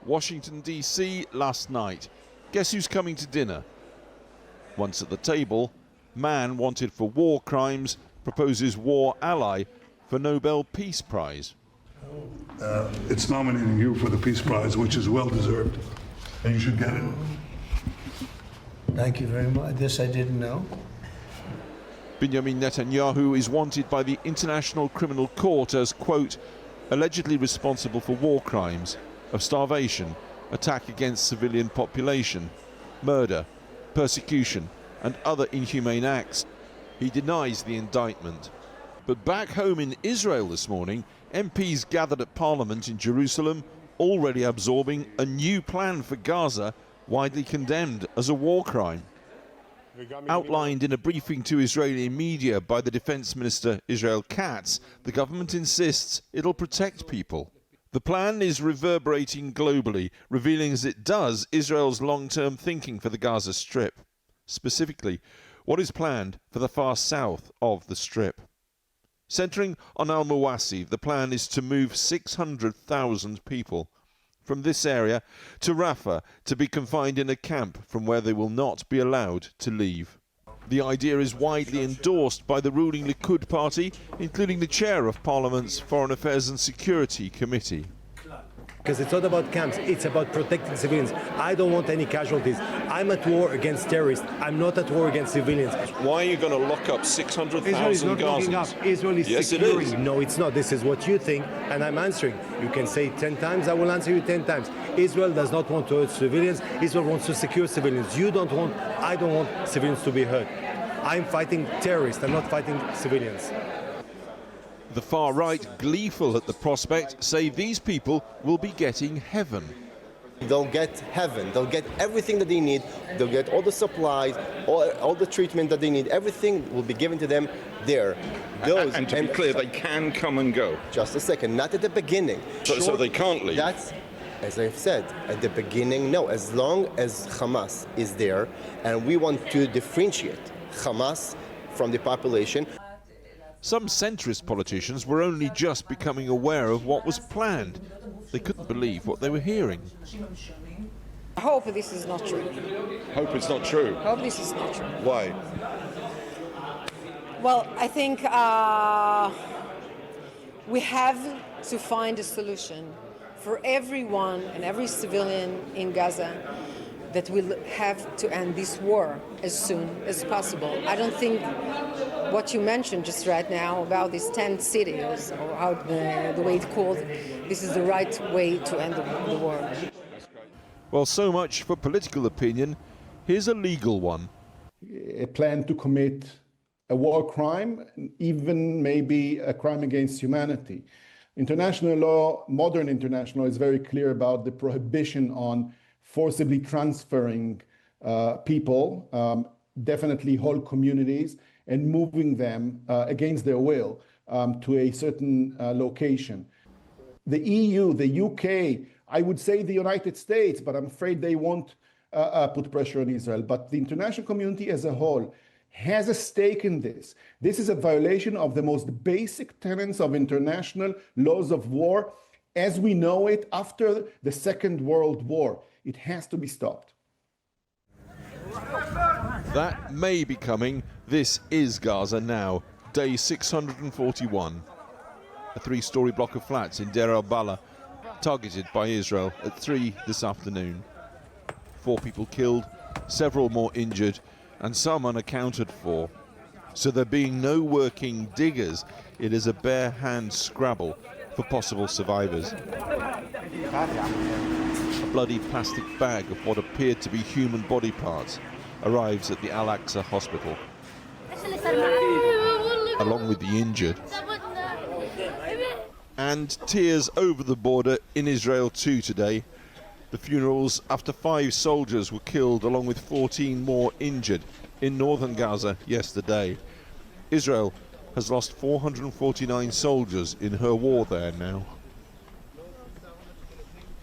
Washington, D.C. last night. Guess who's coming to dinner? Once at the table, man wanted for war crimes proposes war ally for Nobel Peace Prize. It's nominating you for the Peace Prize, which is well deserved, and you should get it. Thank you very much. This I didn't know. Benjamin Netanyahu is wanted by the International Criminal Court as, quote, allegedly responsible for war crimes of starvation, attack against civilian population, murder, persecution and other inhumane acts. He denies the indictment. But back home in Israel this morning, MPs gathered at Parliament in Jerusalem, already absorbing a new plan for Gaza, widely condemned as a war crime. Outlined in a briefing to Israeli media by the Defense Minister Israel Katz, the government insists it'll protect people. The plan is reverberating globally, revealing as it does Israel's long-term thinking for the Gaza Strip. Specifically, what is planned for the far south of the Strip. Centering on Al-Mawasi, the plan is to move 600,000 people from this area to Rafah to be confined in a camp from where they will not be allowed to leave. The idea is widely endorsed by the ruling Likud party, including the chair of Parliament's Foreign Affairs and Security Committee. Because it's not about camps, it's about protecting civilians. I don't want any casualties. I'm at war against terrorists. I'm not at war against civilians. Why are you going to lock up 600,000 Israel is not locking up. Israel is securing. It is. No, it's not. This is what you think, and I'm answering. You can say 10 times, I will answer you 10 times. Israel does not want to hurt civilians. Israel wants to secure civilians. I don't want civilians to be hurt. I'm fighting terrorists. I'm not fighting civilians. The far right, gleeful at the prospect, say these people will be getting heaven. They'll get heaven. They'll get everything that they need. They'll get all the supplies, all the treatment that they need. Everything will be given to them there. And to be clear, they can come and go. Just a second, not at the beginning. So they can't leave? That's, as I've said, at the beginning, no. As long as Hamas is there, and we want to differentiate Hamas from the population. Some centrist politicians were only just becoming aware of what was planned. They couldn't believe what they were hearing. I hope this is not true. Hope it's not true? I hope this is not true. Why? Well, I think we have to find a solution for everyone and every civilian in Gaza that will have to end this war as soon as possible. I don't think what you mentioned just right now about these 10 cities, or how the way it's called, this is the right way to end the war. Well, so much for political opinion. Here's a legal one. A plan to commit a war crime, even maybe a crime against humanity. International law, modern international law, is very clear about the prohibition on forcibly transferring people, definitely whole communities, and moving them against their will to a certain location. The EU, the UK, I would say the United States, but I'm afraid they won't put pressure on Israel. But the international community as a whole has a stake in this. This is a violation of the most basic tenets of international laws of war as we know it after the Second World War. It has to be stopped. That may be coming. This is Gaza now, day 641. A three-story block of flats in Deir al-Balah, targeted by Israel at 3 this afternoon. 4 people killed, several more injured, and some unaccounted for. So there being no working diggers, it is a bare-hand scrabble for possible survivors. A bloody plastic bag of what appeared to be human body parts arrives at the Al-Aqsa hospital, along with the injured. And tears over the border in Israel too today. The funerals after 5 soldiers were killed along with 14 more injured in northern Gaza yesterday. Israel has lost 449 soldiers in her war there now.